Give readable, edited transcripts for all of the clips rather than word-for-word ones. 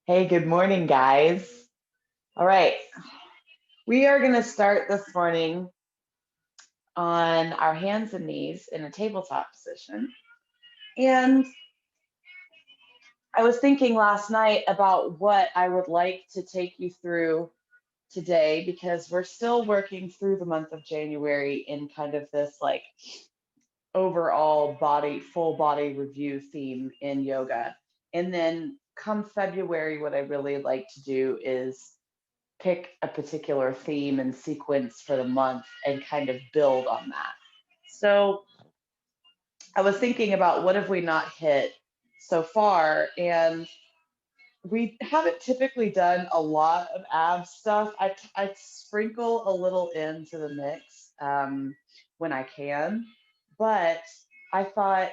Hey, good morning, guys. All right, we are going to start this morning on our hands and knees in a tabletop position. And I was thinking last night about what I would like to take you through today because we're still working through the month of January in kind of this like overall full body review theme in yoga. And then come February, what I really like to do is pick a particular theme and sequence for the month and kind of build on that. So I was thinking about what have we not hit so far, and we haven't typically done a lot of abs stuff. I sprinkle a little into the mix when I can, but I thought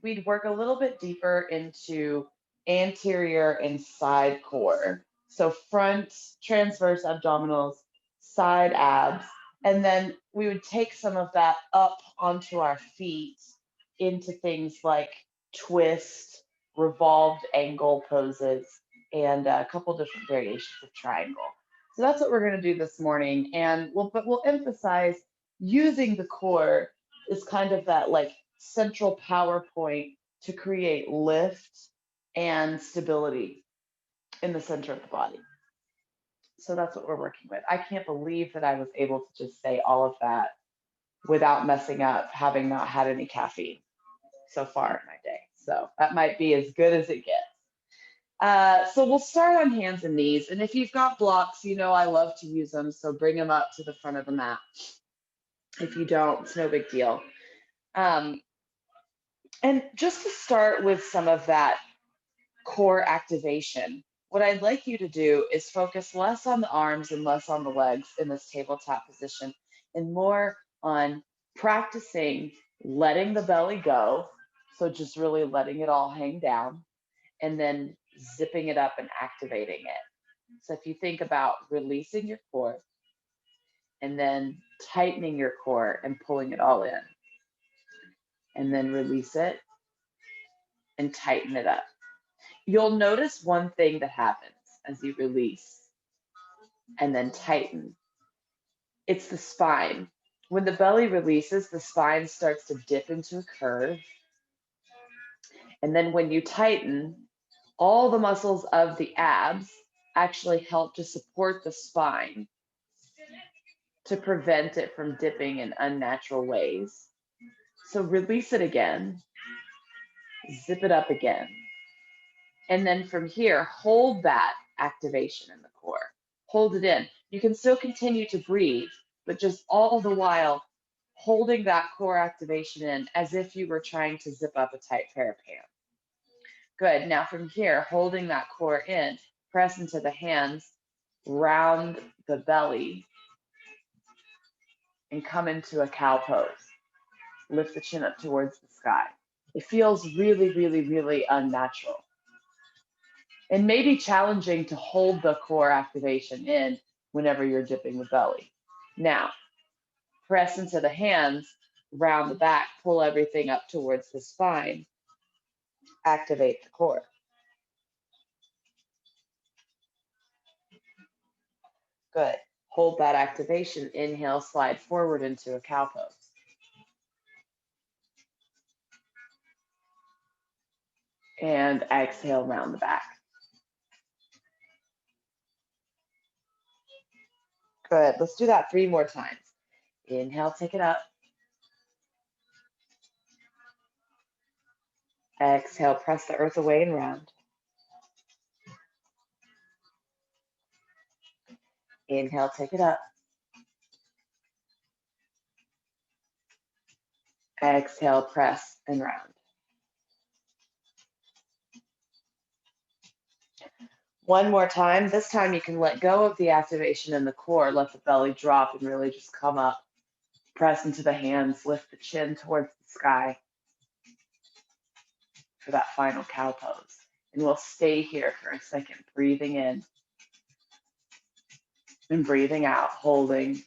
we'd work a little bit deeper into anterior and side core. So front transverse abdominals, side abs, and then we would take some of that up onto our feet into things like twist, revolved angle poses, and a couple different variations of triangle. So that's what we're going to do this morning, and we'll emphasize using the core is kind of that like central power point to create lift and stability in the center of the body. So that's what we're working with. I can't believe that I was able to just say all of that without messing up, having not had any caffeine so far in my day. So that might be as good as it gets. So we'll start on hands and knees. And if you've got blocks, you know I love to use them. So bring them up to the front of the mat. If you don't, it's no big deal. And just to start with some of that core activation, what I'd like you to do is focus less on the arms and less on the legs in this tabletop position and more on practicing letting the belly go. So just really letting it all hang down and then zipping it up and activating it. So if you think about releasing your core and then tightening your core and pulling it all in, and then release it and tighten it up. You'll notice one thing that happens as you release and then tighten. It's the spine. When the belly releases, the spine starts to dip into a curve. And then when you tighten, all the muscles of the abs actually help to support the spine to prevent it from dipping in unnatural ways. So release it again, zip it up again. And then from here, hold that activation in the core. Hold it in. You can still continue to breathe, but just all the while holding that core activation in as if you were trying to zip up a tight pair of pants. Good. Now from here, holding that core in, press into the hands, round the belly, and come into a cow pose. Lift the chin up towards the sky. It feels really, really, really unnatural. And maybe challenging to hold the core activation in whenever you're dipping the belly. Now, press into the hands, round the back, pull everything up towards the spine, activate the core. Good. Hold that activation. Inhale, slide forward into a cow pose. And exhale, round the back. Good. Let's do that 3 more times. Inhale, take it up. Exhale, press the earth away and round. Inhale, take it up. Exhale, press and round. One more time. This time you can let go of the activation in the core, let the belly drop and really just come up. Press into the hands, lift the chin towards the sky for that final cow pose. And we'll stay here for a second, breathing in and breathing out, holding.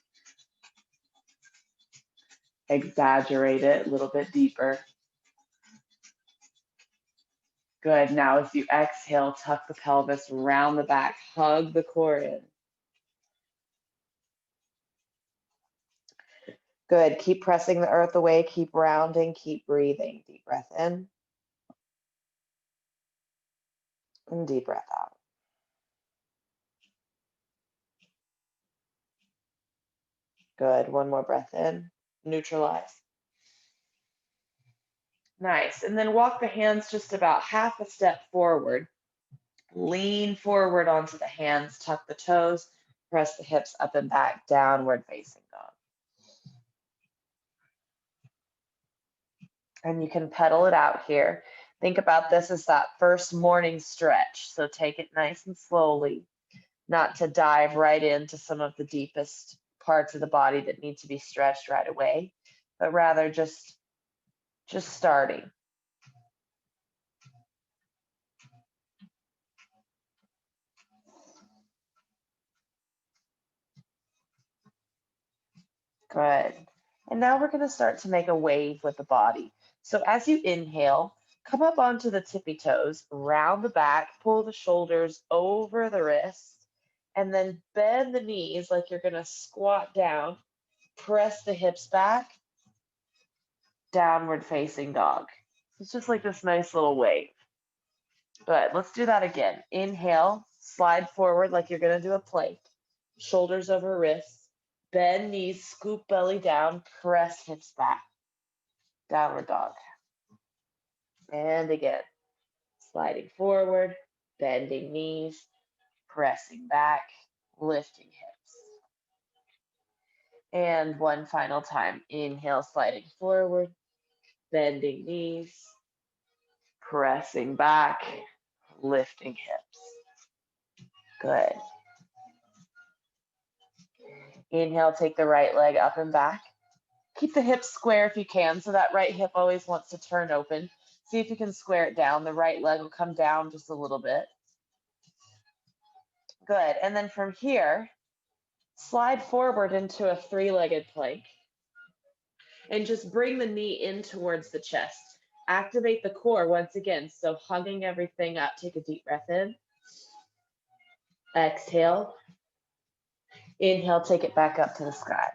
Exaggerate it a little bit deeper. Good. Now as you exhale, tuck the pelvis, round the back, hug the core in. Good. Keep pressing the earth away, keep rounding, keep breathing. Deep breath in and deep breath out. Good. One more breath in. Neutralize. Nice. And then walk the hands just about half a step forward. Lean forward onto the hands, tuck the toes, press the hips up and back, downward facing dog. And you can pedal it out here. Think about this as that first morning stretch. So take it nice and slowly, not to dive right into some of the deepest parts of the body that need to be stretched right away, but rather just starting. Good. And now we're going to start to make a wave with the body. So as you inhale, come up onto the tippy toes, round the back, pull the shoulders over the wrists, and then bend the knees like you're going to squat down. Press the hips back, downward facing dog. It's just like this nice little wave. Good. Let's do that again. Inhale, slide forward like you're going to do a plank. Shoulders over wrists. Bend knees, scoop belly down, press hips back. Downward dog. And again, sliding forward, bending knees, pressing back, lifting hips. And one final time. Inhale, sliding forward, bending knees, pressing back, lifting hips. Good. Inhale, take the right leg up and back. Keep the hips square if you can, so that right hip always wants to turn open. See if you can square it down. The right leg will come down just a little bit. Good. And then from here, slide forward into a three-legged plank. And just bring the knee in towards the chest. Activate the core once again. So hugging everything up. Take a deep breath in. Exhale. Inhale, take it back up to the sky.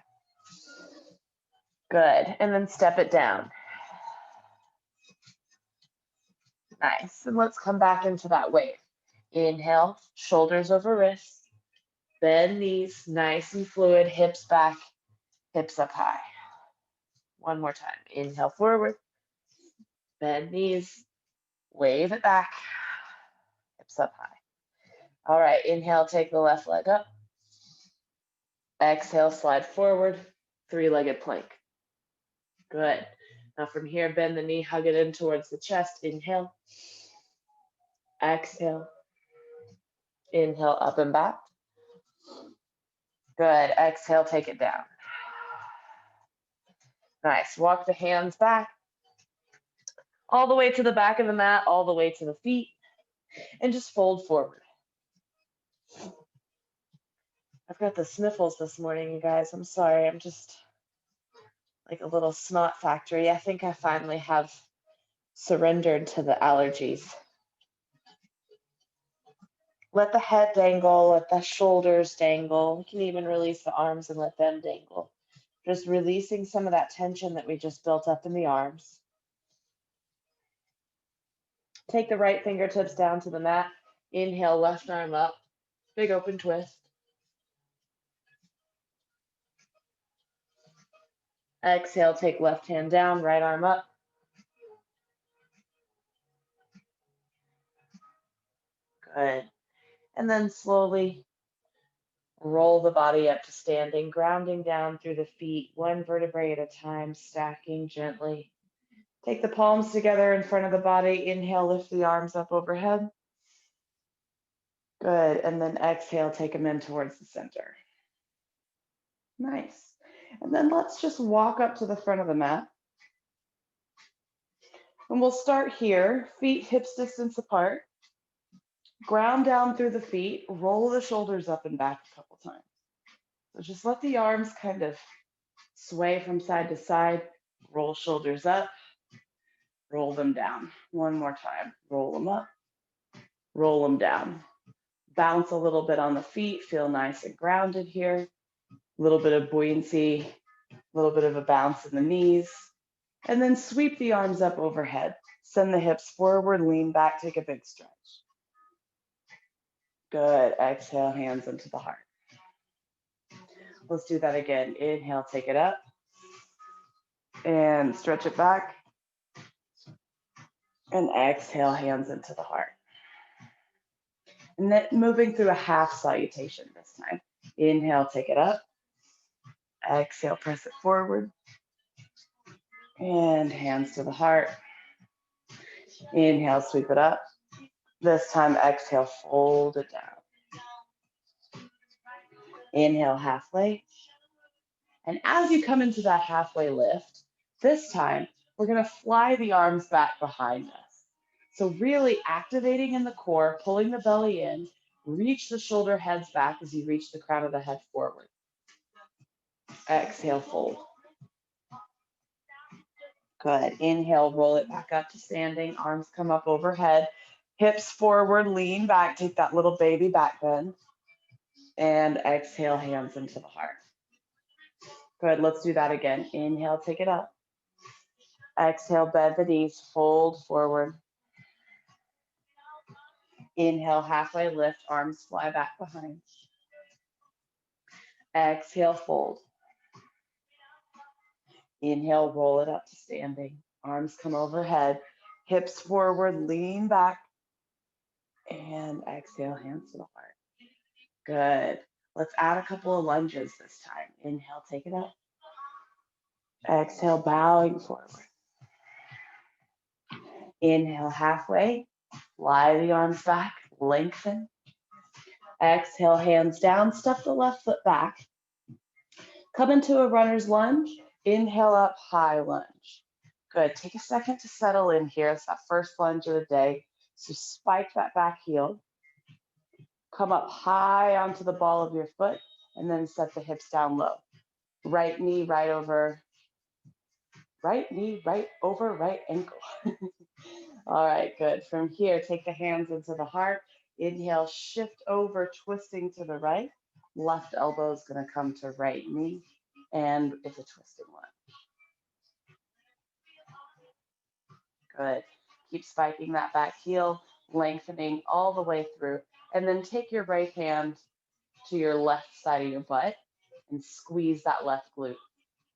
Good. And then step it down. Nice. And let's come back into that wave. Inhale, shoulders over wrists. Bend knees, nice and fluid. Hips back, hips up high. One more time. Inhale forward. Bend knees. Wave it back. Hips up high. All right. Inhale, take the left leg up. Exhale, slide forward. Three-legged plank. Good. Now from here, bend the knee, hug it in towards the chest. Inhale. Exhale. Inhale, up and back. Good. Exhale, take it down. Nice. Walk the hands back. All the way to the back of the mat, all the way to the feet. And just fold forward. I've got the sniffles this morning, you guys. I'm sorry. I'm just like a little snot factory. I think I finally have surrendered to the allergies. Let the head dangle, let the shoulders dangle. We can even release the arms and let them dangle. Just releasing some of that tension that we just built up in the arms. Take the right fingertips down to the mat. Inhale, left arm up. Big open twist. Exhale, take left hand down, right arm up. Good. And then slowly roll the body up to standing, grounding down through the feet, one vertebrae at a time, stacking gently. Take the palms together in front of the body. Inhale, lift the arms up overhead. Good. And then exhale, take them in towards the center. Nice. And then let's just walk up to the front of the mat. And we'll start here, feet hips distance apart. Ground down through the feet, roll the shoulders up and back a couple times. So just let the arms kind of sway from side to side, roll shoulders up, roll them down. One more time. Roll them up, roll them down. Bounce a little bit on the feet, feel nice and grounded here. A little bit of buoyancy, a little bit of a bounce in the knees. And then sweep the arms up overhead. Send the hips forward, lean back, take a big stretch. Good. Exhale, hands into the heart. Let's do that again. Inhale, take it up. And stretch it back. And exhale, hands into the heart. And then moving through a half salutation this time. Inhale, take it up. Exhale, press it forward. And hands to the heart. Inhale, sweep it up. This time, exhale, fold it down. Inhale, halfway. And as you come into that halfway lift, this time, we're going to fly the arms back behind us. So really activating in the core, pulling the belly in, reach the shoulder heads back as you reach the crown of the head forward. Exhale, fold. Good. Inhale, roll it back up to standing. Arms come up overhead. Hips forward, lean back. Take that little baby back bend. And exhale, hands into the heart. Good. Let's do that again. Inhale, take it up. Exhale, bend the knees, fold forward. Inhale, halfway lift, arms fly back behind. Exhale, fold. Inhale, roll it up to standing. Arms come overhead, hips forward, lean back. And exhale, hands to the heart. Good. Let's add a couple of lunges this time. Inhale, take it up. Exhale, bowing forward. Inhale, halfway. Fly the arms back, lengthen. Exhale, hands down, step the left foot back. Come into a runner's lunge. Inhale up, high lunge. Good. Take a second to settle in here. It's that first lunge of the day. So spike that back heel. Come up high onto the ball of your foot, and then set the hips down low. Right knee, right over. Right knee, right over, right ankle. All right, good. From here, take the hands into the heart. Inhale, shift over, twisting to the right. Left elbow is going to come to right knee, and it's a twisting one. Good. Keep spiking that back heel, lengthening all the way through. And then take your right hand to your left side of your butt and squeeze that left glute.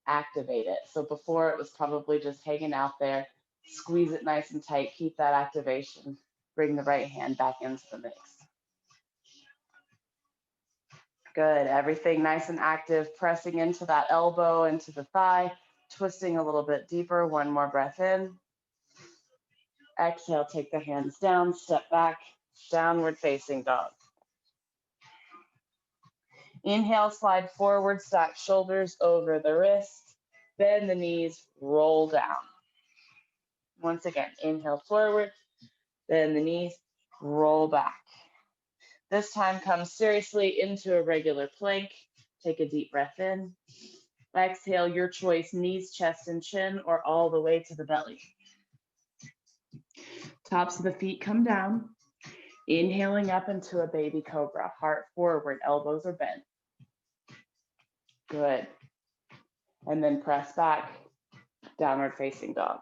Activate it. So before it was probably just hanging out there. Squeeze it nice and tight. Keep that activation. Bring the right hand back into the mix. Good. Everything nice and active. Pressing into that elbow, into the thigh. Twisting a little bit deeper. One more breath in. Exhale, take the hands down, step back, downward facing dog. Inhale, slide forward, stack shoulders over the wrist, bend the knees, roll down. Once again, inhale forward, bend the knees, roll back. This time come seriously into a regular plank. Take a deep breath in. Exhale, your choice, knees, chest, and chin, or all the way to the belly. Tops of the feet come down. Inhaling up into a baby cobra, heart forward, elbows are bent. Good. And then press back, downward facing dog.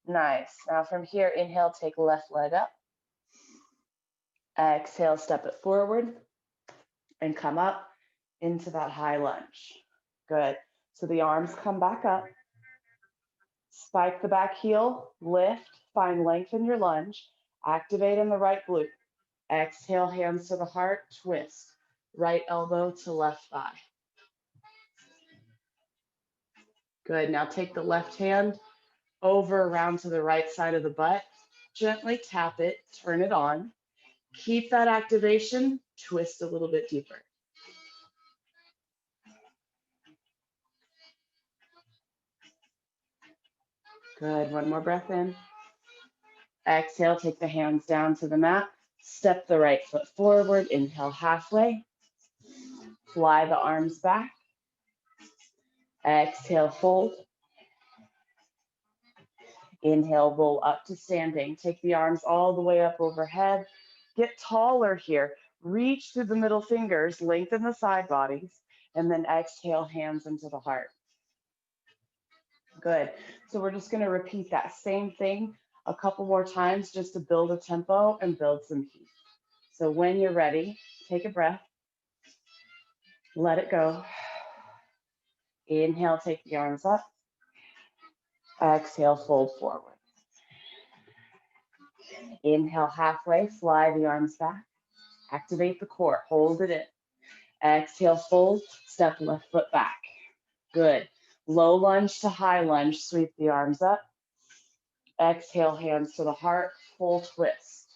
Nice. Now from here, inhale, take left leg up. Exhale, step it forward and come up into that high lunge. Good. So the arms come back up. Spike the back heel, lift, find length in your lunge. Activate in the right glute. Exhale, hands to the heart, twist. Right elbow to left thigh. Good. Now take the left hand over around to the right side of the butt. Gently tap it, turn it on. Keep that activation, twist a little bit deeper. Good. One more breath in. Exhale, take the hands down to the mat. Step the right foot forward. Inhale halfway. Fly the arms back. Exhale, fold. Inhale, roll up to standing. Take the arms all the way up overhead. Get taller here. Reach through the middle fingers, lengthen the side bodies, and then exhale, hands into the heart. Good. So we're just going to repeat that same thing a couple more times just to build a tempo and build some heat. So when you're ready, take a breath. Let it go. Inhale, take the arms up. Exhale, fold forward. Inhale, halfway, fly the arms back. Activate the core, hold it in. Exhale, fold, step left foot back. Good. Low lunge to high lunge, sweep the arms up. Exhale, hands to the heart, full twist.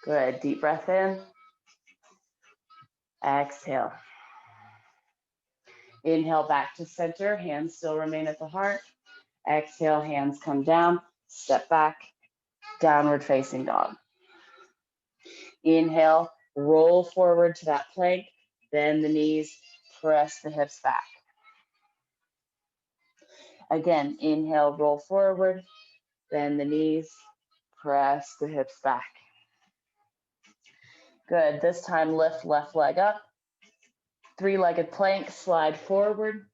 Good. Deep breath in. Exhale. Inhale, back to center. Hands still remain at the heart. Exhale, hands come down. Step back. Downward facing dog. Inhale, roll forward to that plank. Bend the knees. Press the hips back. Again, inhale, roll forward. Bend the knees. Press the hips back. Good. This time, lift left leg up. Three-legged plank, slide forward.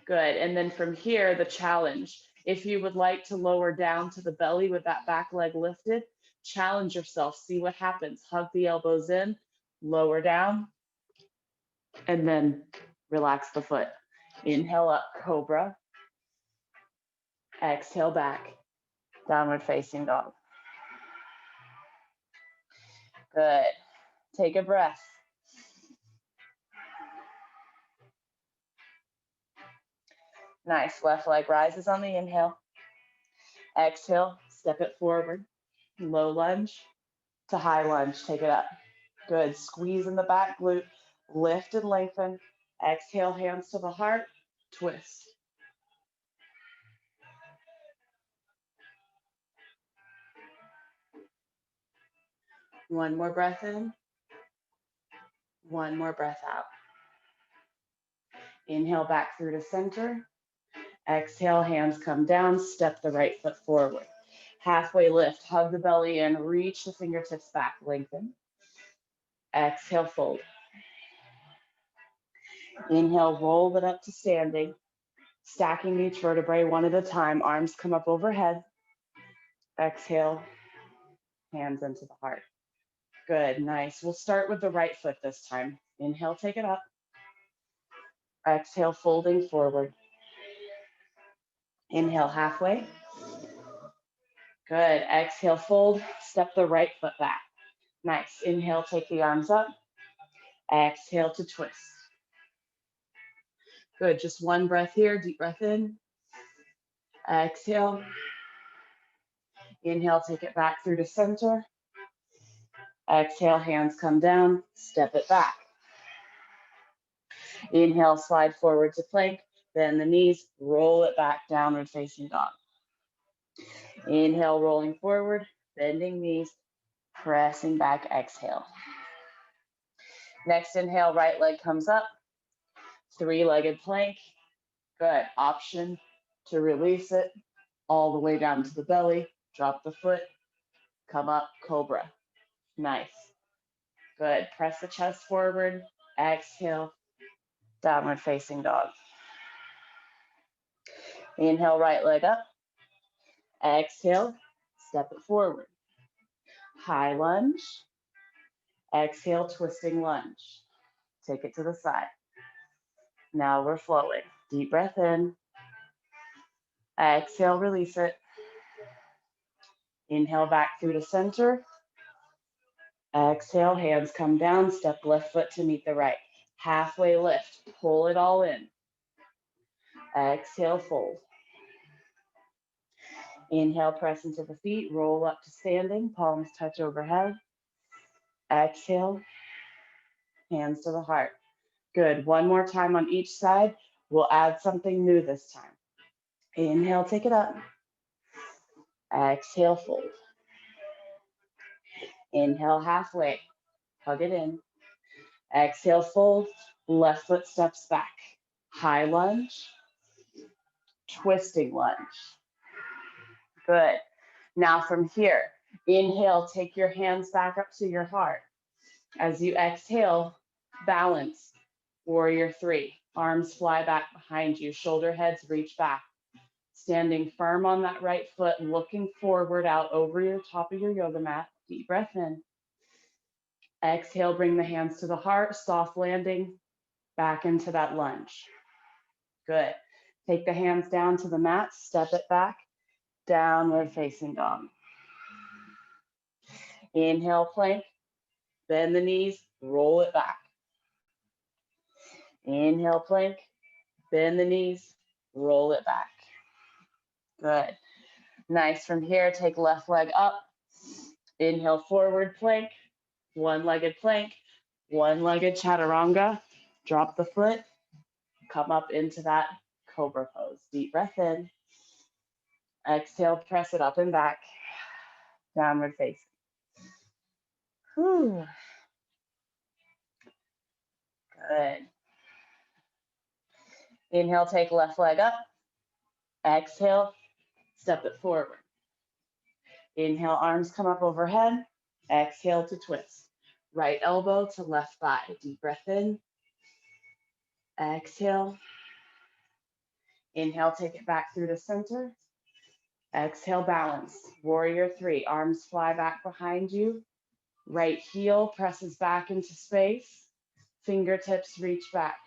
Good. And then from here, the challenge. If you would like to lower down to the belly with that back leg lifted, challenge yourself. See what happens. Hug the elbows in, lower down, and then relax the foot. Inhale up, cobra. Exhale back, downward facing dog. Good. Take a breath. Nice. Left leg rises on the inhale. Exhale, step it forward. Low lunge to high lunge. Take it up. Good. Squeeze in the back glute. Lift and lengthen. Exhale, hands to the heart. Twist. One more breath in. One more breath out. Inhale back through to center. Exhale, hands come down. Step the right foot forward. Halfway lift. Hug the belly in. Reach the fingertips back. Lengthen. Exhale, fold. Inhale, roll it up to standing. Stacking each vertebrae one at a time. Arms come up overhead. Exhale, hands into the heart. Good, nice. We'll start with the right foot this time. Inhale, take it up. Exhale, folding forward. Inhale, halfway. Good. Exhale, fold. Step the right foot back. Nice. Inhale, take the arms up. Exhale to twist. Good. Just one breath here. Deep breath in. Exhale. Inhale, take it back through to center. Exhale, hands come down. Step it back. Inhale, slide forward to plank. Bend the knees. Roll it back, downward facing dog. Inhale, rolling forward. Bending knees. Pressing back. Exhale. Next inhale, right leg comes up. Three-legged plank. Good. Option to release it all the way down to the belly. Drop the foot. Come up, cobra. Nice. Good. Press the chest forward. Exhale. Downward facing dog. Inhale, right leg up. Exhale. Step it forward. High lunge. Exhale, twisting lunge. Take it to the side. Now we're flowing. Deep breath in. Exhale, release it. Inhale back through to center. Exhale, hands come down. Step left foot to meet the right. Halfway lift. Pull it all in. Exhale, fold. Inhale, press into the feet. Roll up to standing. Palms touch overhead. Exhale. Hands to the heart. Good. One more time on each side. We'll add something new this time. Inhale, take it up. Exhale, fold. Inhale, halfway. Hug it in. Exhale, fold. Left foot steps back. High lunge, twisting lunge. Good. Now from here, inhale, take your hands back up to your heart. As you exhale, balance, warrior three. Arms fly back behind you, shoulder heads reach back. Standing firm on that right foot, looking forward out over your top of your yoga mat. Deep breath in. Exhale, bring the hands to the heart, soft landing, back into that lunge. Good. Take the hands down to the mat, step it back, downward facing dog. Inhale, plank, bend the knees, roll it back. Inhale, plank, bend the knees, roll it back. Good. Nice. From here, take left leg up. Inhale, forward plank, one-legged plank, one-legged chaturanga. Drop the foot, come up into that cobra pose. Deep breath in. Exhale, press it up and back. Downward facing. Whew. Good. Inhale, take left leg up. Exhale, step it forward. Inhale, arms come up overhead. Exhale to twist. Right elbow to left thigh. Deep breath in. Exhale. Inhale, take it back through the center. Exhale, balance. Warrior three. Arms fly back behind you. Right heel presses back into space. Fingertips reach back.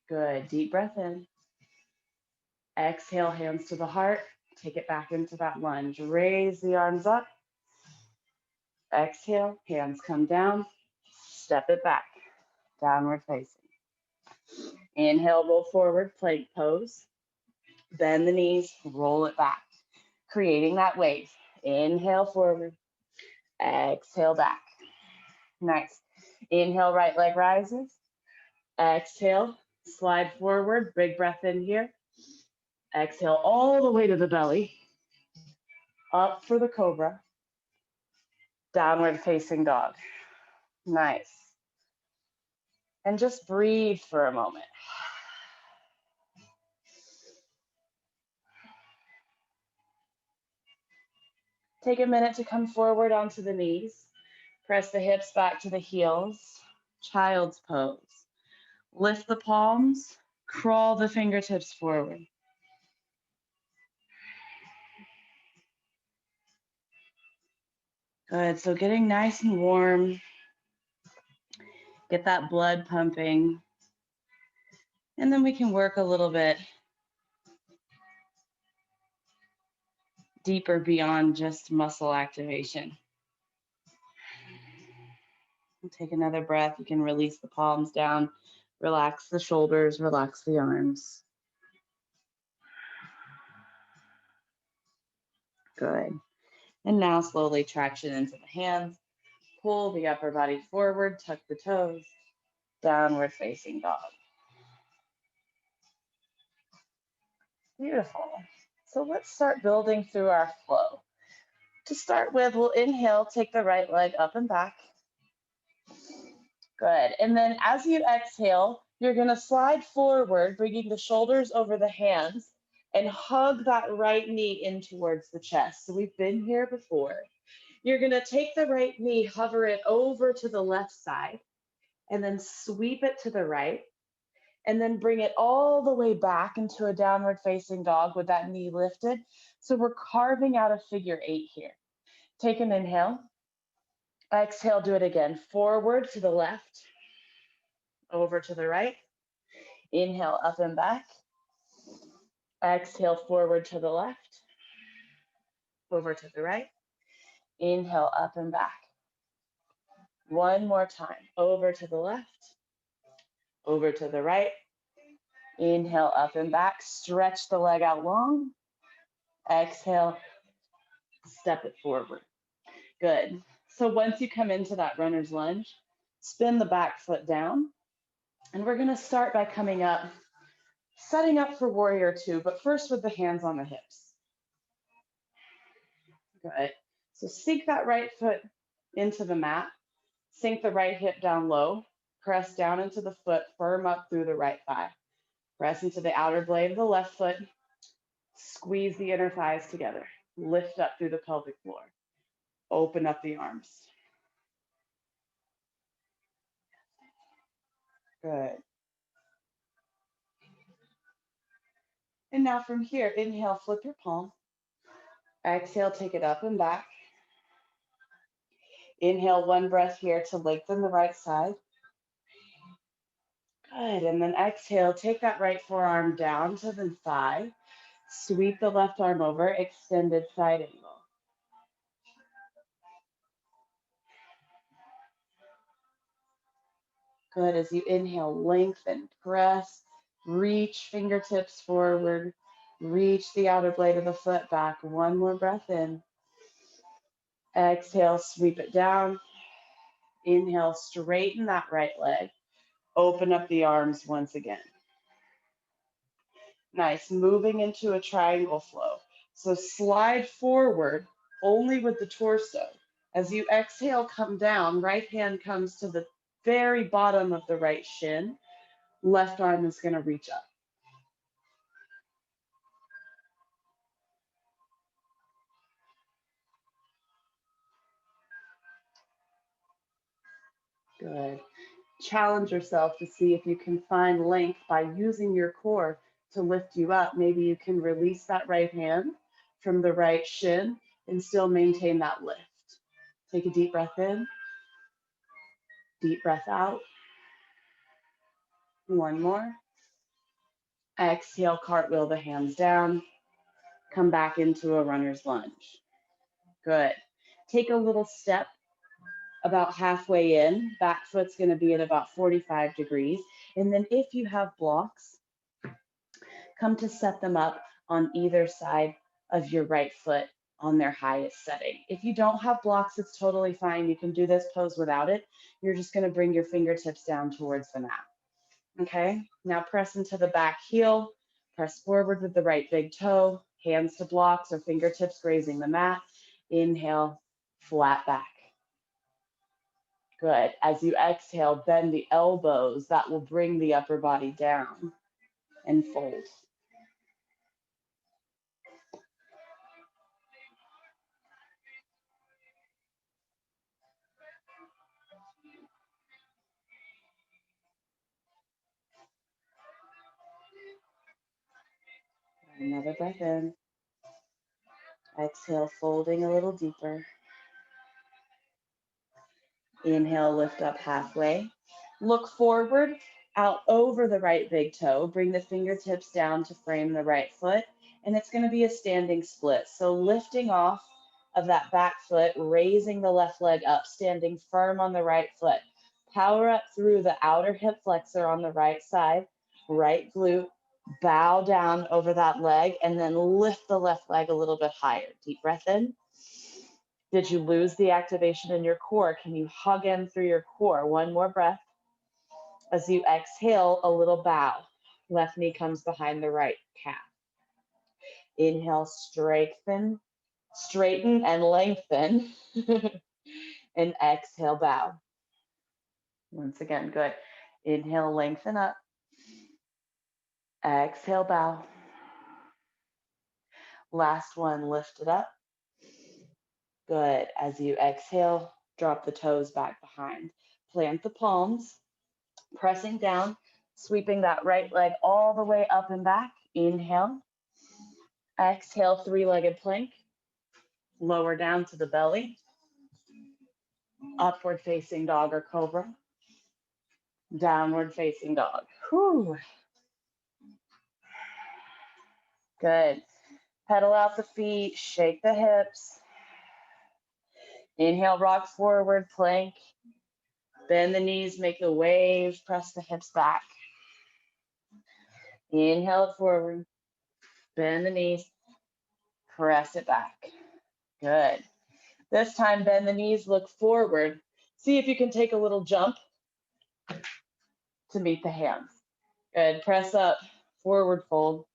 Good. Deep breath in. Exhale, hands to the heart. Take it back into that lunge. Raise the arms up. Exhale, hands come down. Step it back. Downward facing. Inhale, roll forward, plank pose. Bend the knees, roll it back. Creating that wave. Inhale forward. Exhale back. Nice. Inhale, right leg rises. Exhale, slide forward. Big breath in here. Exhale all the way to the belly. Up for the cobra. Downward facing dog. Nice. And just breathe for a moment. Take a minute to come forward onto the knees. Press the hips back to the heels. Child's pose. Lift the palms. Crawl the fingertips forward. Good. So getting nice and warm. Get that blood pumping. And then we can work a little bit deeper beyond just muscle activation. Take another breath. You can release the palms down. Relax the shoulders. Relax the arms. Good. And now slowly traction into the hands. Pull the upper body forward. Tuck the toes. Downward facing dog. Beautiful. So let's start building through our flow. To start with, we'll inhale, take the right leg up and back. Good. And then as you exhale, you're going to slide forward, bringing the shoulders over the hands and hug that right knee in towards the chest. So we've been here before. You're going to take the right knee, hover it over to the left side, and then sweep it to the right. And then bring it all the way back into a downward facing dog with that knee lifted. So we're carving out a figure eight here. Take an inhale. Exhale, do it again. Forward to the left, over to the right. Inhale, up and back. Exhale, forward to the left, over to the right. Inhale, up and back. One more time. Over to the left, over to the right. Inhale, up and back. Stretch the leg out long. Exhale, step it forward. Good. So once you come into that runner's lunge, spin the back foot down. And we're going to start by coming up, setting up for warrior two, but first with the hands on the hips. Good. So sink that right foot into the mat. Sink the right hip down low. Press down into the foot, firm up through the right thigh. Press into the outer blade of the left foot. Squeeze the inner thighs together. Lift up through the pelvic floor. Open up the arms. Good. And now from here, inhale, flip your palm. Exhale, take it up and back. Inhale, one breath here to lengthen the right side. Good. And then exhale, take that right forearm down to the thigh. Sweep the left arm over, extended side angle. Good. As you inhale, lengthen, press, reach fingertips forward, reach the outer blade of the foot back. One more breath in. Exhale, sweep it down. Inhale, straighten that right leg. Open up the arms once again. Nice. Moving into a triangle flow. So slide forward only with the torso. As you exhale, come down. Right hand comes to the very bottom of the right shin. Left arm is going to reach up. Good. Challenge yourself to see if you can find length by using your core to lift you up. Maybe you can release that right hand from the right shin and still maintain that lift. Take a deep breath in, deep breath out. One more. Exhale, cartwheel the hands down. Come back into a runner's lunge. Good. Take a little step about halfway in. Back foot's going to be at about 45 degrees. And then if you have blocks, come to set them up on either side of your right foot on their highest setting. If you don't have blocks, it's totally fine. You can do this pose without it. You're just going to bring your fingertips down towards the mat. Okay, now press into the back heel, press forward with the right big toe, hands to blocks or fingertips grazing the mat. Inhale, flat back. Good. As you exhale, bend the elbows. That will bring the upper body down and fold. Another breath in. Exhale, folding a little deeper. Inhale, lift up halfway. Look forward, out over the right big toe. Bring the fingertips down to frame the right foot. And it's going to be a standing split. So lifting off of that back foot, raising the left leg up, standing firm on the right foot. Power up through the outer hip flexor on the right side, right glute. Bow down over that leg and then lift the left leg a little bit higher. Deep breath in. Did you lose the activation in your core? Can you hug in through your core? One more breath. As you exhale, a little bow. Left knee comes behind the right calf. Inhale, straighten and lengthen. And exhale, bow. Once again, good. Inhale, lengthen up. Exhale, bow. Last one, lift it up. Good. As you exhale, drop the toes back behind. Plant the palms, pressing down, sweeping that right leg all the way up and back. Inhale. Exhale, three-legged plank. Lower down to the belly. Upward facing dog or cobra. Downward facing dog. Whew. Good. Pedal out the feet, shake the hips. Inhale, rock forward, plank. Bend the knees, make a wave, press the hips back. Inhale it forward, bend the knees, press it back. Good. This time, bend the knees, look forward. See if you can take a little jump to meet the hands. Good. Press up, forward fold.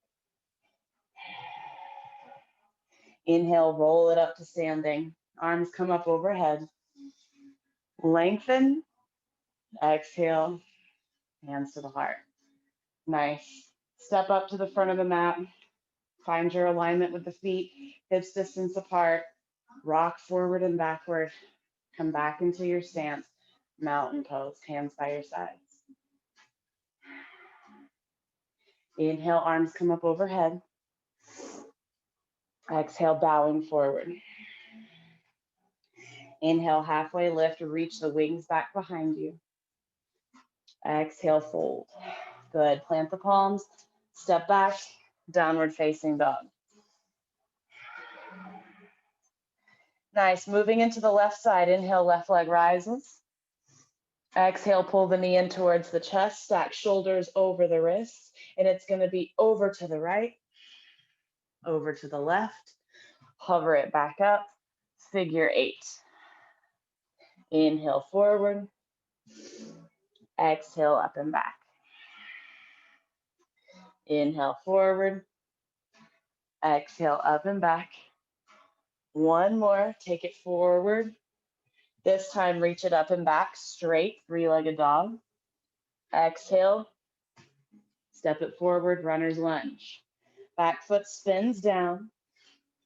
Inhale, roll it up to standing. Arms come up overhead. Lengthen. Exhale, hands to the heart. Nice. Step up to the front of the mat. Find your alignment with the feet, hips distance apart. Rock forward and backward. Come back into your stance. Mountain pose, hands by your sides. Inhale, arms come up overhead. Exhale, bowing forward. Inhale, halfway lift, reach the wings back behind you. Exhale, fold. Good. Plant the palms, step back, downward facing dog. Nice. Moving into the left side. Inhale, left leg rises. Exhale, pull the knee in towards the chest, stack shoulders over the wrists, and it's going to be over to the right, over to the left. Hover it back up, figure 8. Inhale forward, exhale up and back. Inhale forward, exhale up and back. One more, take it forward. This time, reach it up and back, straight, 3-legged dog. Exhale, step it forward, runner's lunge. Back foot spins down,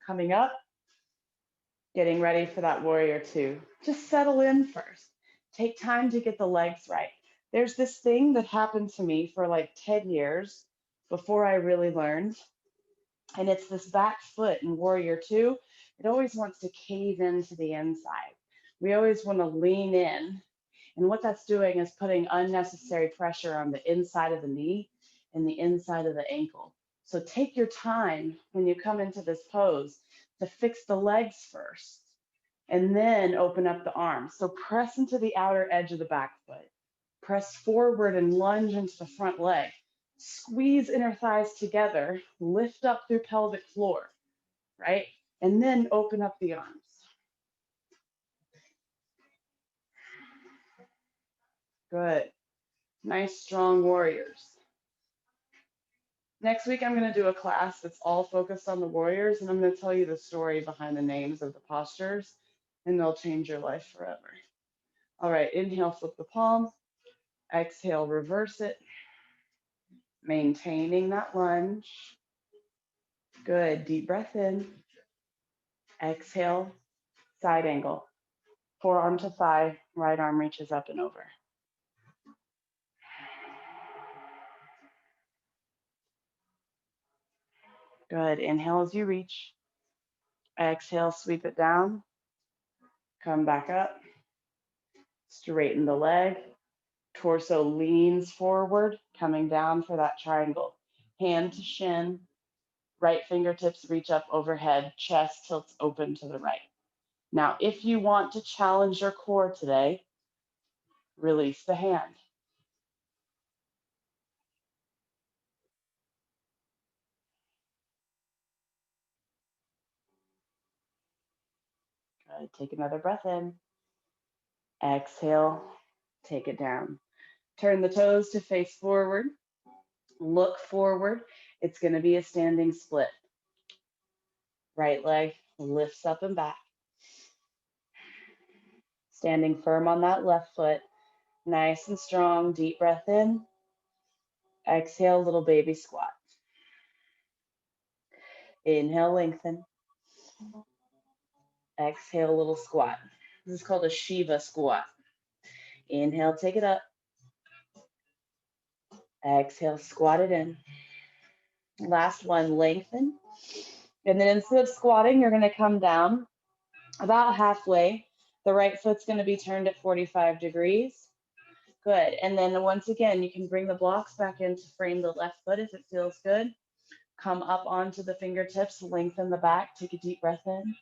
coming up, getting ready for that warrior 2. Just settle in first. Take time to get the legs right. There's this thing that happened to me for like 10 years before I really learned, and it's this back foot in warrior 2. It always wants to cave into the inside. We always want to lean in, and what that's doing is putting unnecessary pressure on the inside of the knee and the inside of the ankle. So take your time when you come into this pose to fix the legs first, and then open up the arms. So press into the outer edge of the back foot. Press forward and lunge into the front leg. Squeeze inner thighs together, lift up through pelvic floor, right? And then open up the arms. Good. Nice, strong warriors. Next week, I'm going to do a class that's all focused on the warriors, and I'm going to tell you the story behind the names of the postures, and they'll change your life forever. All right, inhale, flip the palm. Exhale, reverse it. Maintaining that lunge. Good. Deep breath in. Exhale, side angle. Forearm to thigh, right arm reaches up and over. Good. Inhale as you reach. Exhale, sweep it down. Come back up. Straighten the leg. Torso leans forward, coming down for that triangle. Hand to shin. Right fingertips reach up overhead. Chest tilts open to the right. Now, if you want to challenge your core today, release the hand. Good. Take another breath in. Exhale, take it down. Turn the toes to face forward. Look forward. It's going to be a standing split. Right leg lifts up and back. Standing firm on that left foot. Nice and strong. Deep breath in. Exhale, little baby squat. Inhale, lengthen. Exhale, little squat. This is called a Shiva squat. Inhale, take it up. Exhale, squat it in. Last one, lengthen. And then instead of squatting, you're going to come down about halfway. The right foot's going to be turned at 45 degrees. Good. And then once again, you can bring the blocks back in to frame the left foot if it feels good. Come up onto the fingertips, lengthen the back, take a deep breath in.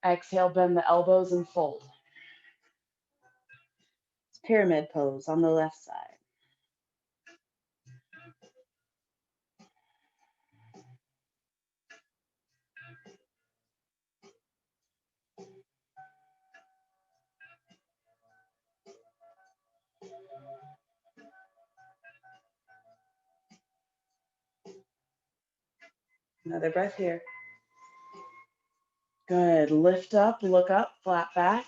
Exhale, bend the elbows and fold. It's pyramid pose on the left side. Another breath here. Good. Lift up, look up, flat back.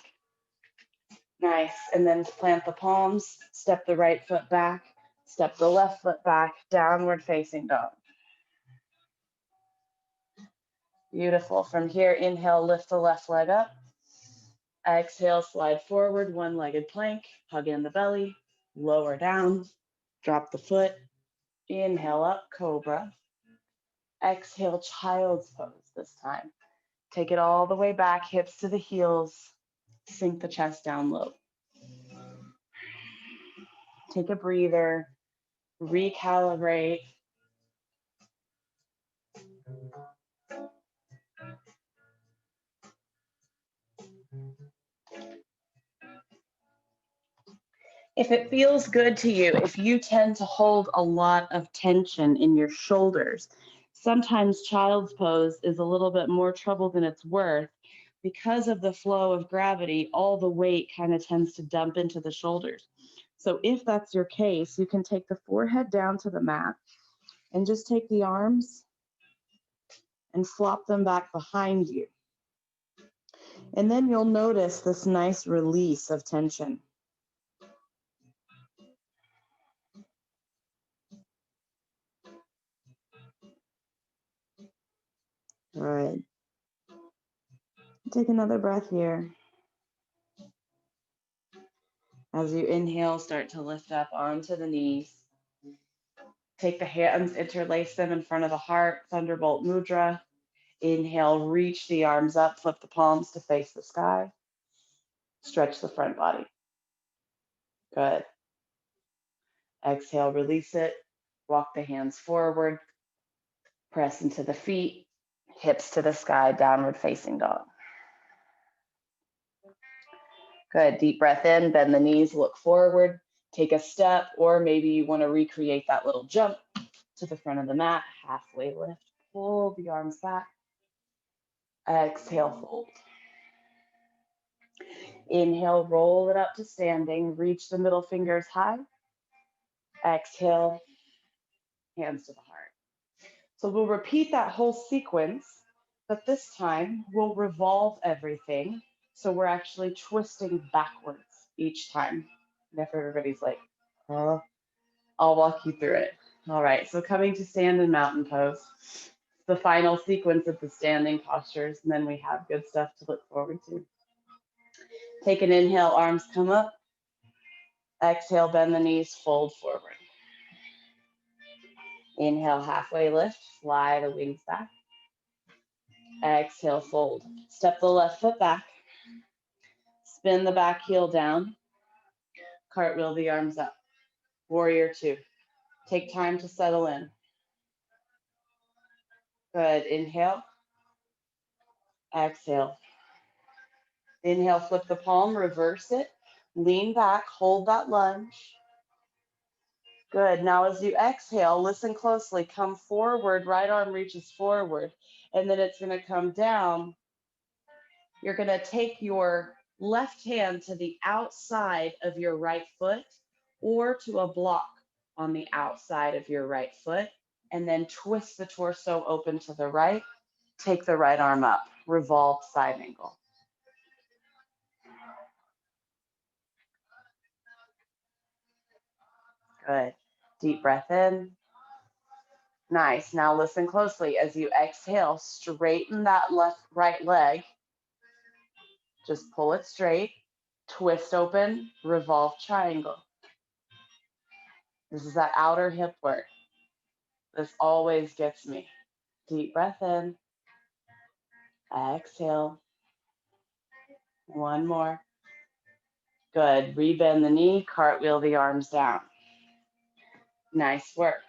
Nice. And then plant the palms, step the right foot back, step the left foot back, downward facing dog. Beautiful. From here, inhale, lift the left leg up. Exhale, slide forward, one-legged plank, hug in the belly, lower down, drop the foot. Inhale up, cobra. Exhale, child's pose this time. Take it all the way back, hips to the heels, sink the chest down low. Take a breather, recalibrate. If it feels good to you, if you tend to hold a lot of tension in your shoulders, sometimes child's pose is a little bit more trouble than it's worth. Because of the flow of gravity, all the weight kind of tends to dump into the shoulders. So if that's your case, you can take the forehead down to the mat and just take the arms and flop them back behind you. And then you'll notice this nice release of tension. All right. Take another breath here. As you inhale, start to lift up onto the knees. Take the hands, interlace them in front of the heart, Thunderbolt Mudra. Inhale, reach the arms up, flip the palms to face the sky. Stretch the front body. Good. Exhale, release it. Walk the hands forward. Press into the feet, hips to the sky, downward facing dog. Good. Deep breath in, bend the knees, look forward. Take a step, or maybe you want to recreate that little jump to the front of the mat. Halfway lift. Pull the arms back. Exhale, fold. Inhale, roll it up to standing. Reach the middle fingers high. Exhale, hands to the heart. So we'll repeat that whole sequence, but this time we'll revolve everything. So we're actually twisting backwards each time. And if everybody's like, oh, I'll walk you through it. All right, so coming to stand in mountain pose. The final sequence of the standing postures, and then we have good stuff to look forward to. Take an inhale, arms come up. Exhale, bend the knees, fold forward. Inhale, halfway lift, fly the wings back. Exhale, fold. Step the left foot back. Spin the back heel down. Cartwheel the arms up. Warrior two. Take time to settle in. Good. Inhale. Exhale. Inhale, flip the palm, reverse it. Lean back, hold that lunge. Good. Now as you exhale, listen closely. Come forward, right arm reaches forward. And then it's going to come down. You're going to take your left hand to the outside of your right foot or to a block on the outside of your right foot, and then twist the torso open to the right. Take the right arm up, revolve side angle. Good. Deep breath in. Nice. Now listen closely. As you exhale, straighten that right leg. Just pull it straight. Twist open, revolve triangle. This is that outer hip work. This always gets me. Deep breath in. Exhale. One more. Good. Rebend the knee, cartwheel the arms down. Nice work.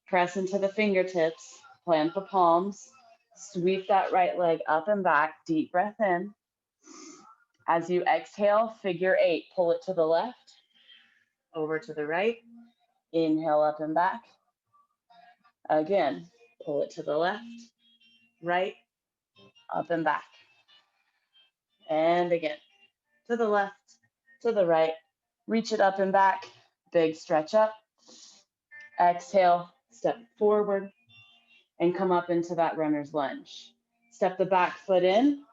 Press into the fingertips, plant the palms, sweep that right leg up and back, deep breath in. As you exhale, figure eight, pull it to the left, over to the right, inhale up and back. Again, pull it to the left, right, up and back. And again, to the left, to the right, reach it up and back, big stretch up. Exhale, step forward, and come up into that runner's lunge. Step the back foot in,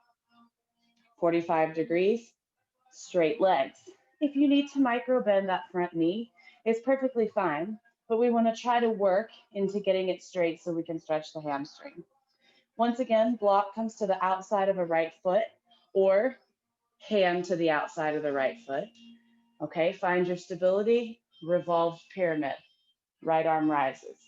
45 degrees. straight legs. If you need to micro bend that front knee, it's perfectly fine, but we want to try to work into getting it straight so we can stretch the hamstring. Once again, block comes to the outside of a right foot or hand to the outside of the right foot. Okay, find your stability, revolved pyramid. Right arm rises.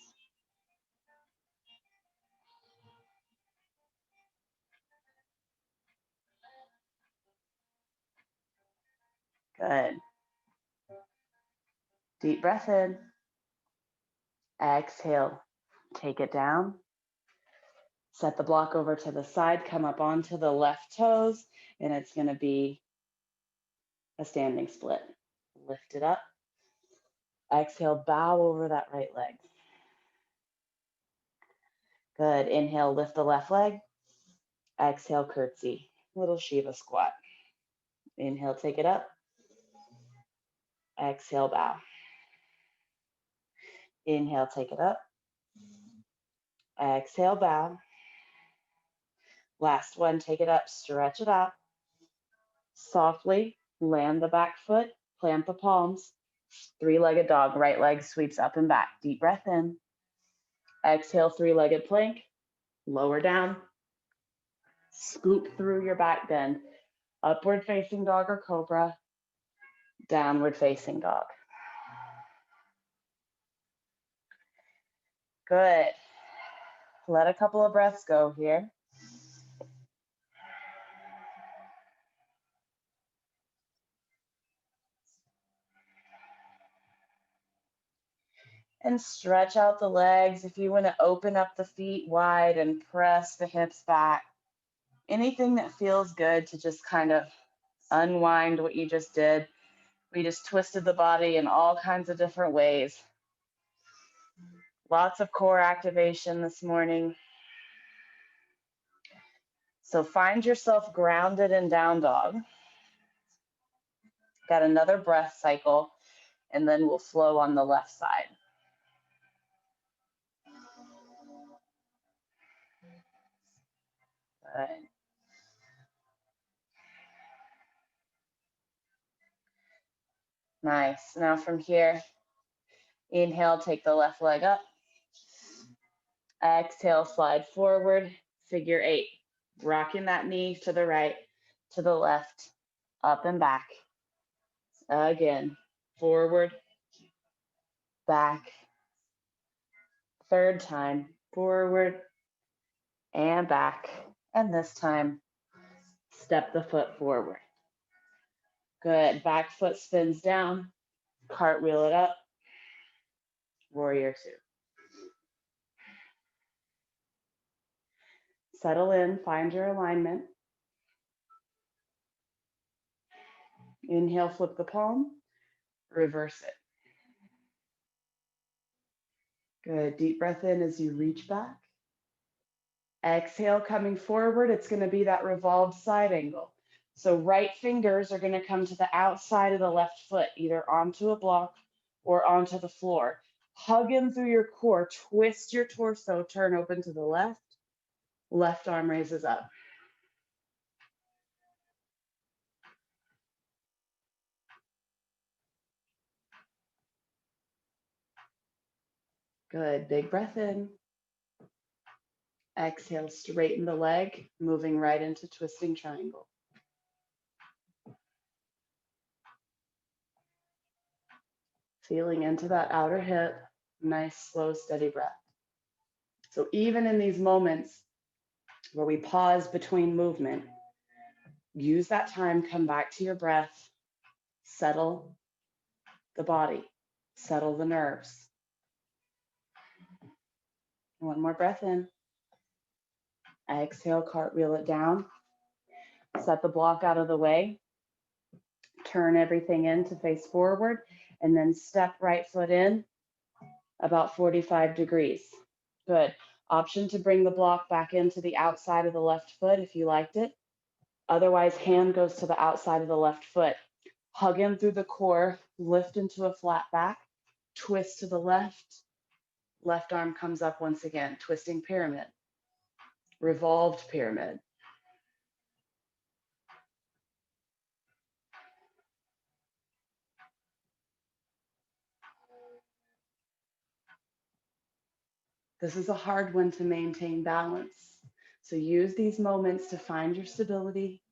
Good. Deep breath in. Exhale. Take it down. Set the block over to the side, come up onto the left toes, and it's going to be a standing split. Lift it up. Exhale, bow over that right leg. Good. Inhale, lift the left leg. Exhale, curtsy. Little Shiva squat. Inhale, take it up. Exhale, bow. Inhale, take it up. Exhale, bow. Last one, take it up, stretch it out. Softly land the back foot, plant the palms. Three-legged dog, right leg sweeps up and back. Deep breath in. Exhale, three-legged plank. Lower down. Scoop through your back bend. Upward facing dog or cobra. Downward facing dog. Good. Let a couple of breaths go here. And stretch out the legs. If you want to open up the feet wide and press the hips back. Anything that feels good to just kind of unwind what you just did. We just twisted the body in all kinds of different ways. Lots of core activation this morning. So find yourself grounded in down dog. Got another breath cycle, and then we'll flow on the left side. Good. Nice. Now from here, inhale, take the left leg up. Exhale, slide forward, figure eight. Rocking that knee to the right, to the left, up and back. Again, forward, back. Third time, forward and back. And this time, step the foot forward. Good. Back foot spins down. Cartwheel it up. Warrior two. Settle in. Find your alignment. Inhale, flip the palm. Reverse it. Good. Deep breath in as you reach back. Exhale, coming forward. It's going to be that revolved side angle. So right fingers are going to come to the outside of the left foot, either onto a block or onto the floor. Hug in through your core. Twist your torso. Turn open to the left. Left arm raises up. Good. Big breath in. Exhale, straighten the leg, moving right into twisting triangle. Feeling into that outer hip. Nice, slow, steady breath. So even in these moments where we pause between movement, use that time, come back to your breath, settle the body, settle the nerves. One more breath in. Exhale, cartwheel it down. Set the block out of the way. Turn everything in to face forward, and then step right foot in about 45 degrees. Good. Option to bring the block back into the outside of the left foot if you liked it. Otherwise, hand goes to the outside of the left foot. Hug in through the core, lift into a flat back, twist to the left. Left arm comes up once again, twisting pyramid, revolved pyramid. This is a hard one to maintain balance. So use these moments to find your stability.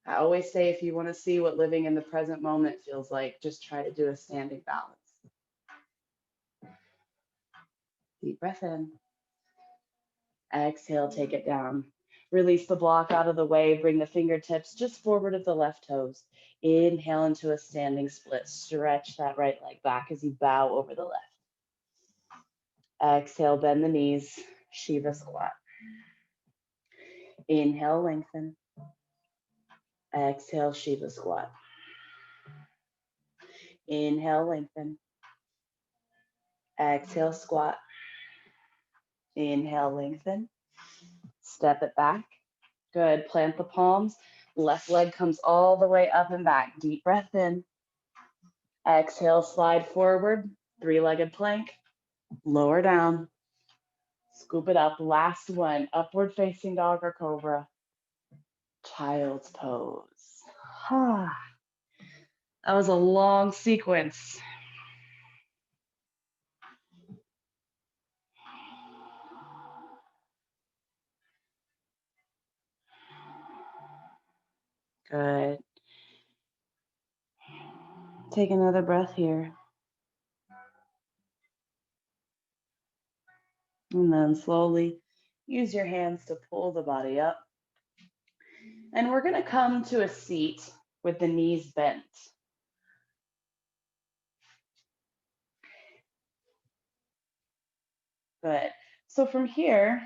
I always say if you want to see what living in the present moment feels like, just try to do a standing balance. Deep breath in. Exhale, take it down. Release the block out of the way. Bring the fingertips just forward of the left toes. Inhale into a standing split. Stretch that right leg back as you bow over the left. Exhale, bend the knees. Shiva squat. Inhale, lengthen. Exhale, Shiva squat. Inhale, lengthen. Exhale, squat. Inhale, lengthen. Step it back. Good. Plant the palms. Left leg comes all the way up and back. Deep breath in. Exhale, slide forward. Three-legged plank. Lower down. Scoop it up. Last one. Upward facing dog or cobra. Child's pose. That was a long sequence. Good. Take another breath here. And then slowly use your hands to pull the body up. And we're going to come to a seat with the knees bent. Good. So from here,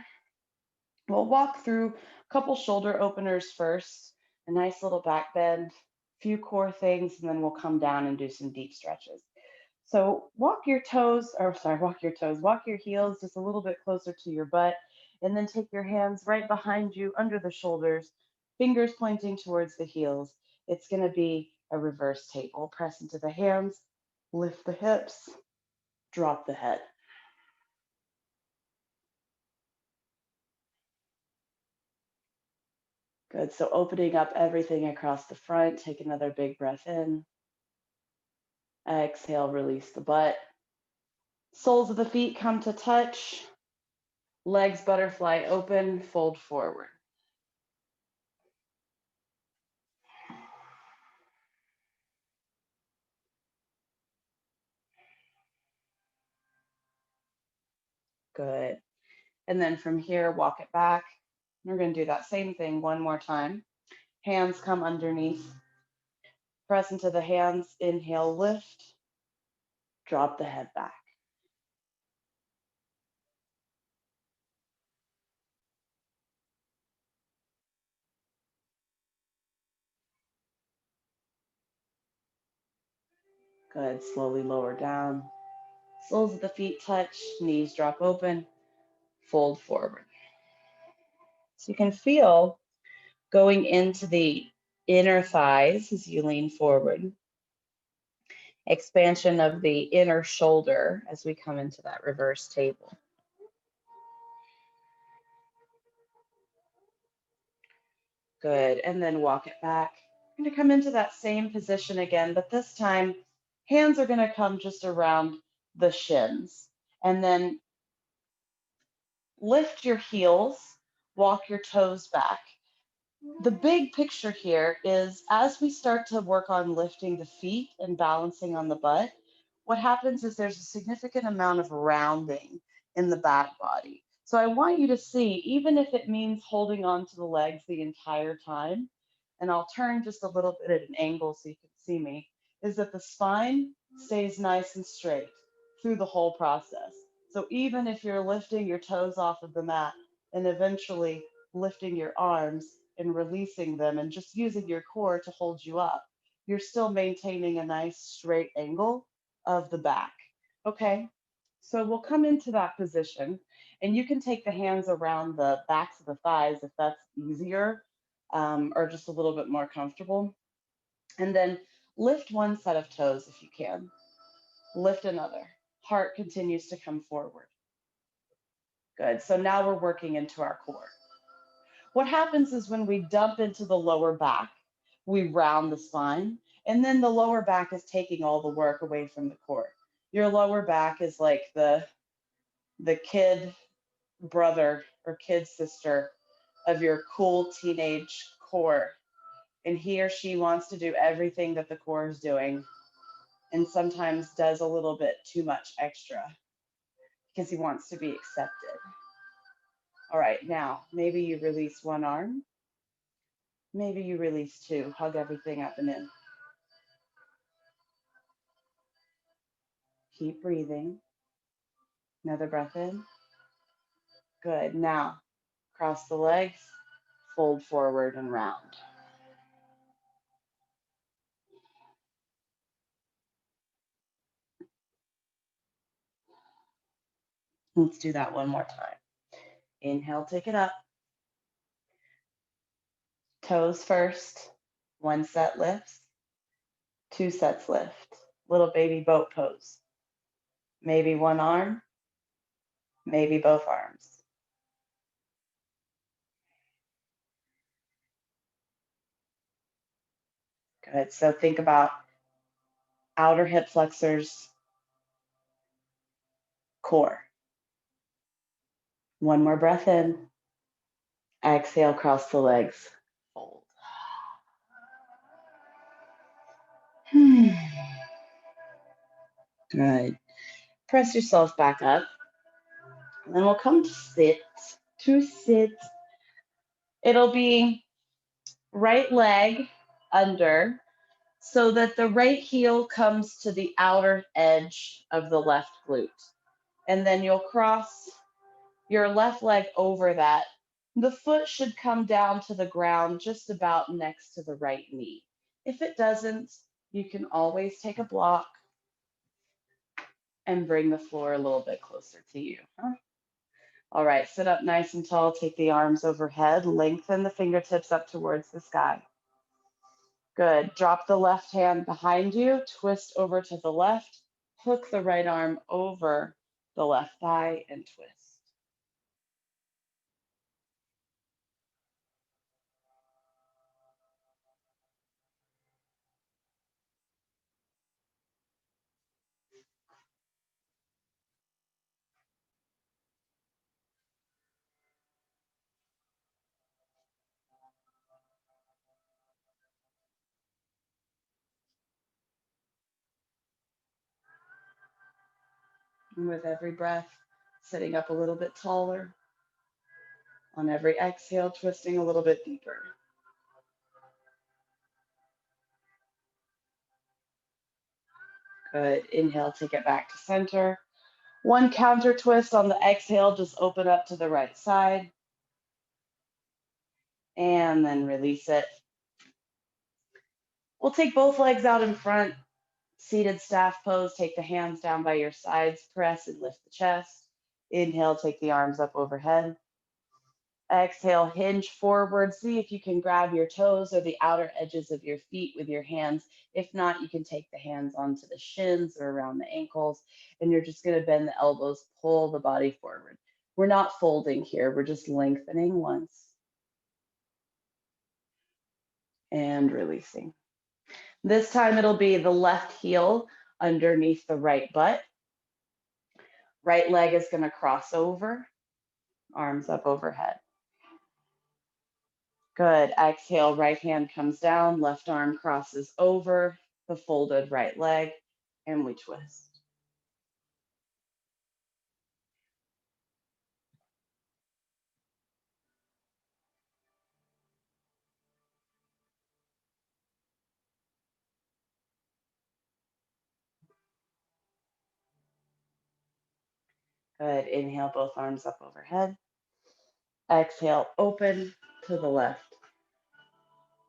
we'll walk through a couple shoulder openers first, a nice little back bend, a few core things, and then we'll come down and do some deep stretches. So walk your heels just a little bit closer to your butt, and then take your hands right behind you under the shoulders, fingers pointing towards the heels. It's going to be a reverse table. Press into the hands, lift the hips, drop the head. Good. So opening up everything across the front, take another big breath in. Exhale, release the butt. Soles of the feet come to touch. Legs butterfly open, fold forward. Good. And then from here, walk it back. We're going to do that same thing one more time. Hands come underneath. Press into the hands. Inhale, lift. Drop the head back. Good. Slowly lower down. Soles of the feet touch. Knees drop open. Fold forward. So you can feel going into the inner thighs as you lean forward. Expansion of the inner shoulder as we come into that reverse table. Good. And then walk it back. We're going to come into that same position again, but this time hands are going to come just around the shins. And then lift your heels, walk your toes back. The big picture here is as we start to work on lifting the feet and balancing on the butt, what happens is there's a significant amount of rounding in the back body. So I want you to see, even if it means holding on to the legs the entire time, and I'll turn just a little bit at an angle so you can see me, is that the spine stays nice and straight through the whole process. So even if you're lifting your toes off of the mat and eventually lifting your arms and releasing them and just using your core to hold you up, you're still maintaining a nice straight angle of the back. Okay, so we'll come into that position and you can take the hands around the backs of the thighs if that's easier or just a little bit more comfortable. And then lift one set of toes if you can. Lift another. Heart continues to come forward. Good. So now we're working into our core. What happens is when we dump into the lower back, we round the spine, and then the lower back is taking all the work away from the core. Your lower back is like the kid brother or kid sister of your cool teenage core. And he or she wants to do everything that the core is doing and sometimes does a little bit too much extra because he wants to be accepted. All right, now maybe you release one arm, maybe you release two. Hug everything up and in. Keep breathing. Another breath in. Good. Now cross the legs, fold forward and round. Let's do that one more time. Inhale, take it up. Toes first. One set lifts. Two sets lift. Little baby boat pose. Maybe one arm, maybe both arms. Good. So think about outer hip flexors, core. One more breath in. Exhale, cross the legs. Fold. Good. Press yourself back up. And then we'll come to sit. To sit. It'll be right leg under so that the right heel comes to the outer edge of the left glute. And then you'll cross your left leg over that. The foot should come down to the ground just about next to the right knee. If it doesn't, you can always take a block and bring the floor a little bit closer to you. All right, sit up nice and tall, take the arms overhead, lengthen the fingertips up towards the sky. Good. Drop the left hand behind you, twist over to the left, hook the right arm over the left thigh and twist. And with every breath, sitting up a little bit taller. On every exhale, twisting a little bit deeper. Good. Inhale, take it back to center. One counter twist on the exhale, just open up to the right side. And then release it. We'll take both legs out in front. Seated staff pose, take the hands down by your sides, press and lift the chest. Inhale, take the arms up overhead. Exhale, hinge forward. See if you can grab your toes or the outer edges of your feet with your hands. If not, you can take the hands onto the shins or around the ankles, and you're just going to bend the elbows, pull the body forward. We're not folding here, we're just lengthening once and releasing. This time it'll be the left heel underneath the right butt. Right leg is going to cross over, arms up overhead. Good. Exhale, right hand comes down, left arm crosses over the folded right leg, and we twist. Good. Inhale, both arms up overhead. Exhale, open to the left,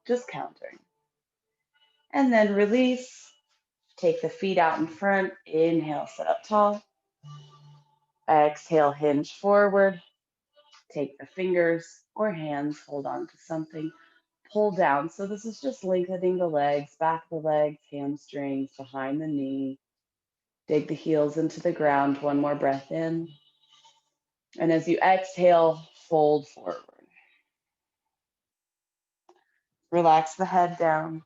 just counting. And then release. Take the feet out in front. Inhale, sit up tall. Exhale, hinge forward. Take the fingers or hands, hold on to something. Pull down. So this is just lengthening the legs, back the legs, hamstrings, behind the knee. Dig the heels into the ground. One more breath in. And as you exhale, fold forward. Relax the head down.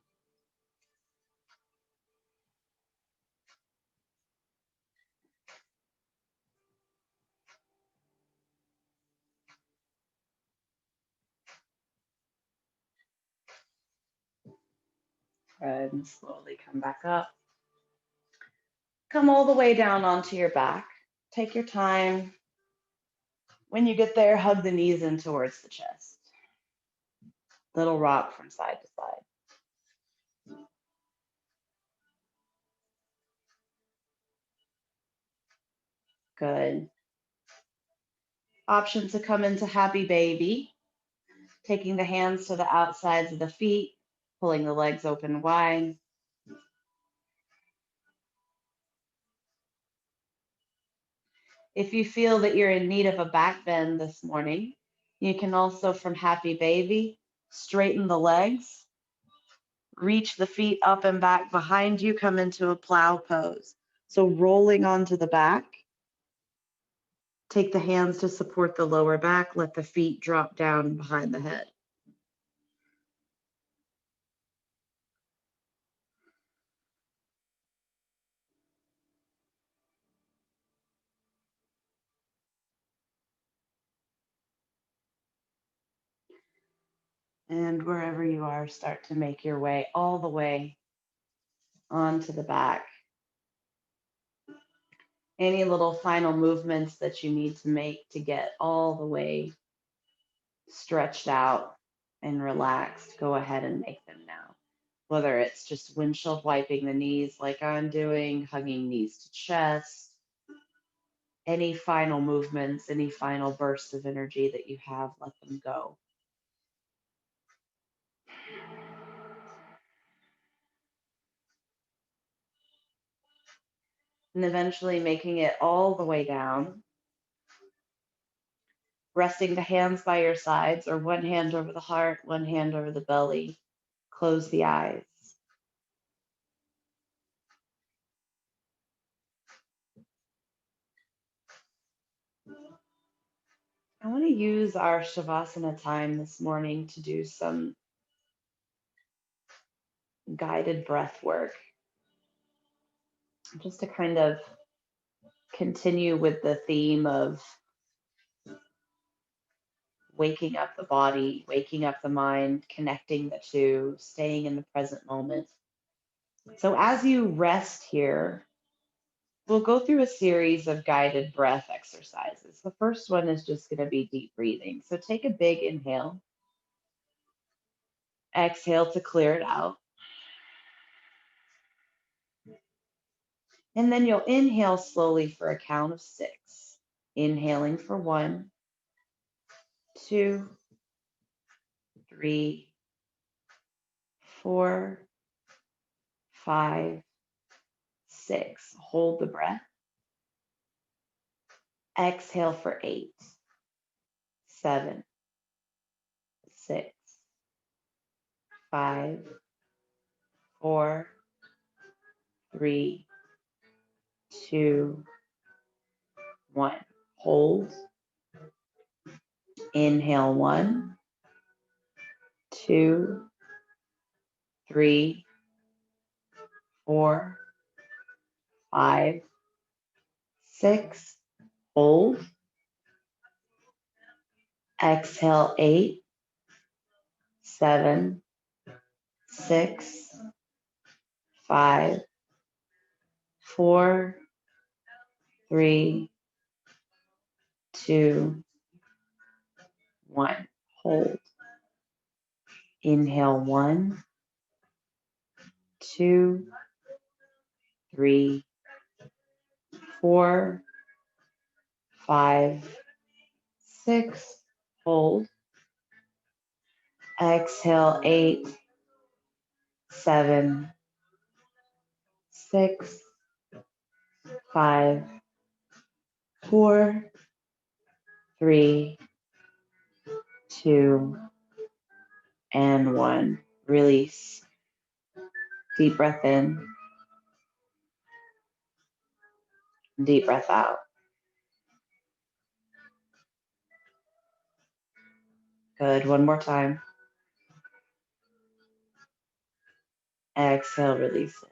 Good. And slowly come back up. Come all the way down onto your back. Take your time. When you get there, hug the knees in towards the chest. Little rock from side to side. Good. Option to come into happy baby. Taking the hands to the outsides of the feet, pulling the legs open wide. If you feel that you're in need of a back bend this morning, you can also, from happy baby, straighten the legs, reach the feet up and back behind you, come into a plow pose. So rolling onto the back, take the hands to support the lower back, let the feet drop down behind the head. And wherever you are, start to make your way all the way onto the back. Any little final movements that you need to make to get all the way stretched out and relaxed, go ahead and make them now. Whether it's just windshield wiping the knees like I'm doing, hugging knees to chest, any final movements, any final burst of energy that you have, let them go. And eventually making it all the way down, resting the hands by your sides or one hand over the heart, one hand over the belly. Close the eyes. I want to use our Shavasana time this morning to do some guided breath work, just to kind of continue with the theme of waking up the body, waking up the mind, connecting the two, staying in the present moment. So as you rest here, we'll go through a series of guided breath exercises. The first one is just going to be deep breathing. So take a big inhale, exhale to clear it out. And then you'll inhale slowly for a count of 6. Inhaling for 1, 2, 3, 4, 5, 6. Hold the breath. Exhale for 8, 7, 6, 5, 4, 3, 2, 1. Hold. Inhale 1, 2, 3, 4, 5, 6. Hold. Exhale 8, 7, 6, 5, 4, 3, 2, 1. Hold. Inhale 1, 2, 3, 4, 5, 6. Hold. Exhale 8, 7, 6, 5, 4, 3, 2, and 1. Release. Deep breath in. Deep breath out. Good. One more time. Exhale, release it.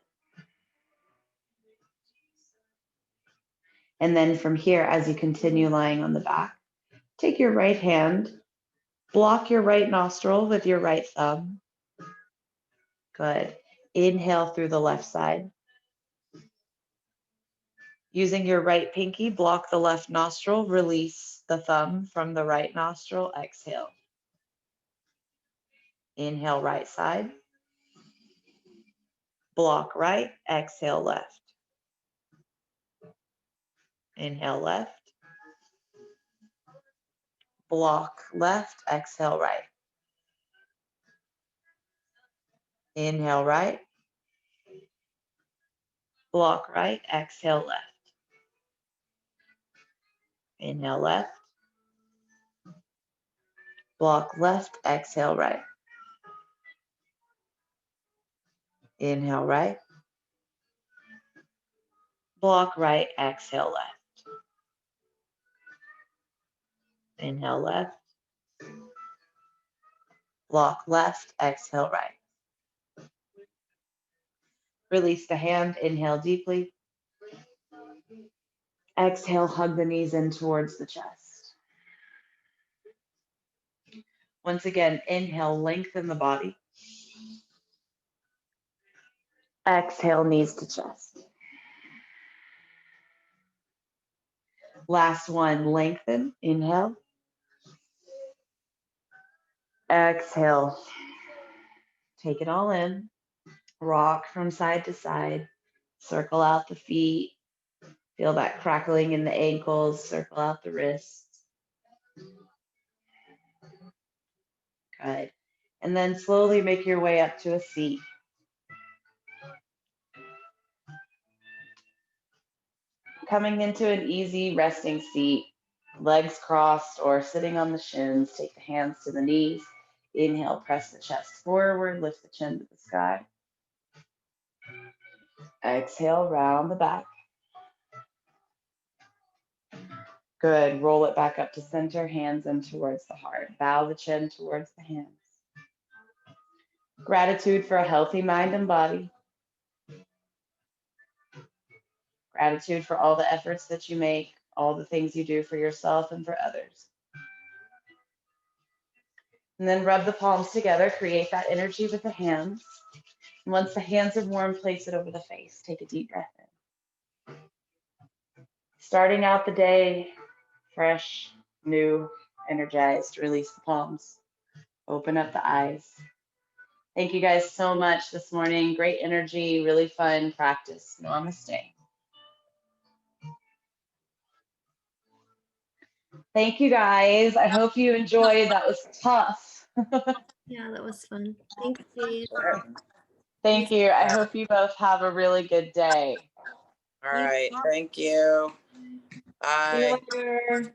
And then from here, as you continue lying on the back, take your right hand, block your right nostril with your right thumb. Good. Inhale through the left side. Using your right pinky, block the left nostril, release the thumb from the right nostril, exhale. Inhale right side. Block right, exhale left. Inhale left. Block left, exhale right. Inhale right. Block right, exhale left. Inhale left. Block left, exhale right. Inhale right. Block right, exhale left. Inhale left. Block left, exhale right. Release the hand, inhale deeply. Exhale, hug the knees in towards the chest. Once again, inhale, lengthen the body. Exhale, knees to chest. Last one, lengthen, inhale. Exhale, take it all in. Rock from side to side. Circle out the feet. Feel that crackling in the ankles. Circle out the wrists. Good. And then slowly make your way up to a seat. Coming into an easy resting seat, legs crossed or sitting on the shins. Take the hands to the knees. Inhale, press the chest forward, lift the chin to the sky. Exhale, round the back. Good. Roll it back up to center, hands in towards the heart. Bow the chin towards the hands. Gratitude for a healthy mind and body. Gratitude for all the efforts that you make, all the things you do for yourself and for others. And then rub the palms together, create that energy with the hands. And once the hands are warm, place it over the face. Take a deep breath in. Starting out the day fresh, new, energized. Release the palms. Open up the eyes. Thank you guys so much this morning. Great energy, really fun practice. Namaste. Thank you guys. I hope you enjoyed. That was tough. Yeah, that was fun. Thanks, Jade. Thank you. I hope you both have a really good day. All right. Thank you. Bye. See you later.